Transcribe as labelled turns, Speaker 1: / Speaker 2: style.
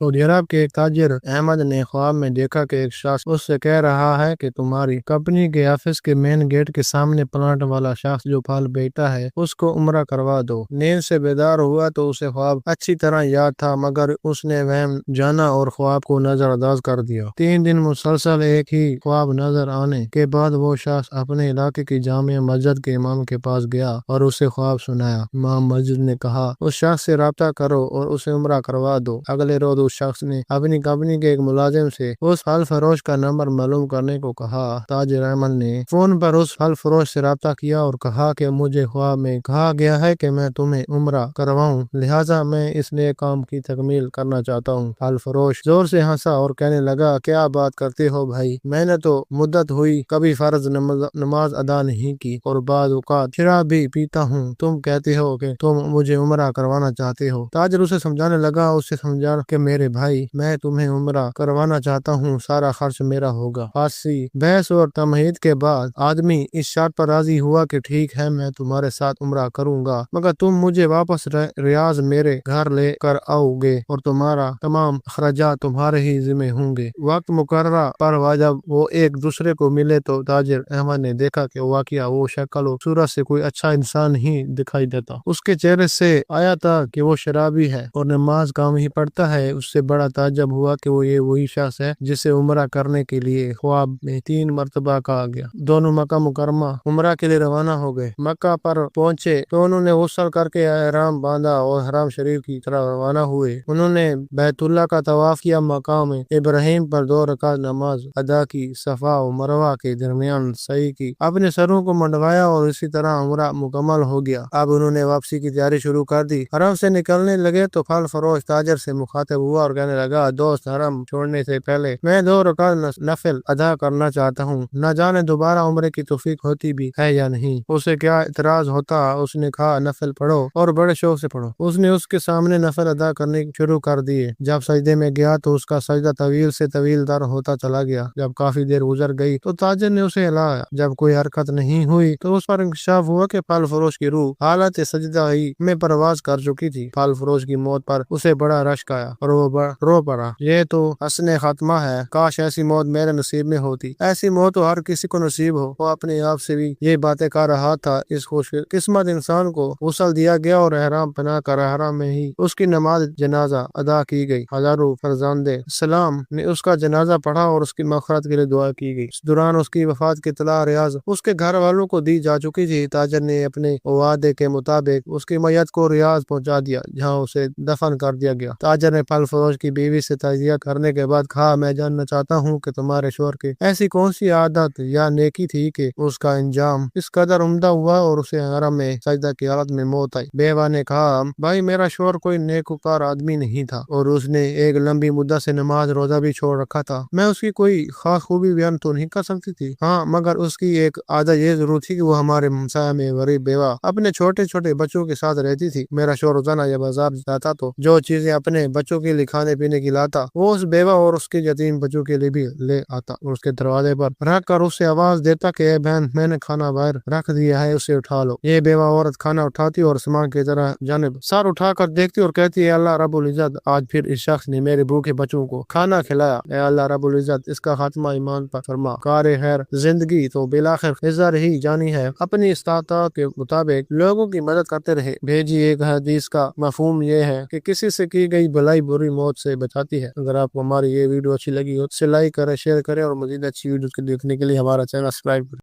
Speaker 1: سعودی عرب کے ایک تاجر احمد نے خواب میں دیکھا کہ ایک شخص اس سے کہہ رہا ہے کہ تمہاری کمپنی کے آفس کے مین گیٹ کے سامنے پلانٹ والا شخص جو پھل بیچتا ہے اس کو عمرہ کروا دو۔ نیند سے بیدار ہوا تو اسے خواب اچھی طرح یاد تھا، مگر اس نے وہم جانا اور خواب کو نظر انداز کر دیا۔ 3 دن مسلسل ایک ہی خواب نظر آنے کے بعد وہ شخص اپنے علاقے کی جامع مسجد کے امام کے پاس گیا اور اسے خواب سنایا۔ امام مسجد نے کہا اس شخص سے رابطہ کرو اور اسے عمرہ کروا دو۔ اگلے روز اس شخص نے اپنی کمپنی کے ایک ملازم سے اس پھل فروش کا نمبر معلوم کرنے کو کہا۔ تاجر احمد نے فون پر اس پھل فروش سے رابطہ کیا اور کہا کہ مجھے خواب میں کہا گیا ہے کہ میں تمہیں عمرہ کرواؤں، لہٰذا میں اس نیک کام کی تکمیل کرنا چاہتا ہوں۔ پھل فروش زور سے ہنسا اور کہنے لگا کیا بات کرتے ہو بھائی، میں نے تو مدت ہوئی کبھی فرض نماز ادا نہیں کی اور بعض اوقات شراب بھی پیتا ہوں، تم کہتے ہو کہ تم مجھے عمرہ کروانا چاہتے ہو۔ تاجر اسے سمجھانے لگا، اسے سمجھا کہ میرے بھائی میں تمہیں عمرہ کروانا چاہتا ہوں، سارا خرچ میرا ہوگا۔ خاصی بحث اور تمہید کے بعد آدمی اس شرط پر راضی ہوا کہ ٹھیک ہے میں تمہارے ساتھ عمرہ کروں گا، مگر تم مجھے واپس ریاض میرے گھر لے کر آؤ گے اور تمہارا تمام اخراجات تمہارے ہی ذمہ ہوں گے۔ وقت مقررہ پر جب وہ ایک دوسرے کو ملے تو تاجر احمد نے دیکھا کہ واقعہ وہ شکل و صورت سے کوئی اچھا انسان ہی دکھائی دیتا۔ اس کے چہرے سے آیا تھا کہ وہ شرابی ہے اور نماز کم ہی پڑھتا ہے۔ اس سے بڑا تعجب ہوا کہ وہ یہ وہی شخص ہے جسے عمرہ کرنے کے لیے خواب میں 3 مرتبہ کہا گیا۔ دونوں مکہ مکرمہ عمرہ کے لیے روانہ ہو گئے۔ مکہ پر پہنچے تو انہوں نے غسل کر کے احرام باندھا اور حرم شریف کی طرف روانہ ہوئے۔ انہوں نے بیت اللہ کا طواف کیا، مقام ابراہیم پر 2 رکعت نماز ادا کی، صفا و مروہ کے درمیان سعی کی، اپنے سروں کو منڈوایا اور اسی طرح عمرہ مکمل ہو گیا۔ اب انہوں نے واپسی کی تیاری شروع کر دی۔ حرم سے نکلنے لگے تو پھل فروش تاجر سے مخاطب ہوا اور کہنے لگا دوست، حرم چھوڑنے سے پہلے میں 2 رکعت نفل ادا کرنا چاہتا ہوں، نہ جانے دوبارہ عمرے کی توفیق ہوتی بھی ہے یا نہیں۔ اسے کیا اعتراض ہوتا؟ اس نے کہا نفل پڑھو اور بڑے شوق سے پڑھو۔ اس نے اس کے سامنے نفل ادا کرنے شروع کر دیے۔ جب سجدے میں گیا تو اس کا سجدہ طویل سے طویل تر ہوتا چلا گیا۔ جب کافی دیر گزر گئی تو تاجر نے اسے ہلایا۔ جب کوئی حرکت نہیں ہوئی تو اس پر انکشاف ہوا کہ پھل فروش کی روح حالت سجدہ ہی میں پرواز کر چکی تھی۔ پھل فروش کی موت پر اسے بڑا رشک آیا اور وہ رو پڑا، یہ تو حسن خاتمہ ہے، کاش ایسی موت میرے نصیب میں ہوتی۔ ایسی موت تو ہر کسی کو نصیب ہو۔ وہ اپنے آپ سے بھی یہ باتیں کر رہا تھا۔ اس خوش قسمت انسان کو غسل دیا گیا اور احرام پہنا کر احرام میں ہی اس کی نماز جنازہ ادا کی گئی۔ ہزاروں فرزند اسلام نے اس کا جنازہ پڑھا اور اس کی مغفرت کے لیے دعا کی گئی۔ اس دوران اس کی وفات کی اطلاع ریاض اس کے گھر والوں کو دی جا چکی تھی۔ تاجر نے اپنے وعدے کے مطابق اس کی میت کو ریاض پہنچا دیا، جہاں اسے دفن کر دیا گیا۔ تاجر نے پھل فروش کی بیوی سے تعزیہ کرنے کے بعد کہا میں جاننا چاہتا ہوں کہ تمہارے شوہر کی ایسی کون سی عادت یا نیکی تھی کہ اس کا انجام اس قدر عمدہ ہوا اور اسے حرم میں سجدہ کی حالت میں موت آئی۔ بیوہ نے کہا بھائی میرا شوہر کوئی نیکوکار آدمی نہیں تھا اور اس نے ایک لمبی مدت سے نماز روزہ بھی چھوڑ رکھا تھا۔ میں اس کی کوئی خاص خوبی بیان تو نہیں کر سکتی تھی، ہاں مگر اس کی ایک عادت یہ ضرور تھی کہ وہ ہمارے ہمسایہ میں غریب بیوہ اپنے چھوٹے چھوٹے بچوں کے ساتھ رہتی تھی۔ میرا شوہر روزانہ یا بازار جاتا تو جو چیزیں اپنے بچوں کے لیے کھانے پینے کی لاتا وہ اس بیوہ اور اس کے یتیم بچوں کے لیے بھی لے آتا اور اس کے دروازے پر رکھ کر اس سے آواز دیتا کہ اے بہن میں نے کھانا باہر رکھ دیا ہے، اسے اٹھا لو۔ یہ بیوہ عورت کھانا اٹھاتی اور سامان کی طرح جانب سر اٹھا کر دیکھتی اور کہتی اے اللہ رب العزت، آج پھر اس شخص نے میرے بھوکے بچوں کو کھانا کھلایا، اے اللہ رب العزت اس کا خاتمہ ایمان پر فرما، کار خیر زندگی تو بالآخر خزر ہی جانی ہے۔ اپنی استطاعت کے مطابق لوگوں کی مدد کرتے رہے۔ بھیجی ایک حدیث کا مفہوم یہ ہے کہ کسی سے کی گئی بھلائی بری موت سے بچاتی ہے۔ اگر آپ کو ہماری یہ ویڈیو اچھی لگی ہو تو اسے لائک کریں، شیئر کریں اور مزید اچھی ویڈیوز دیکھنے کے لیے ہمارا چینل سبسکرائب کریں۔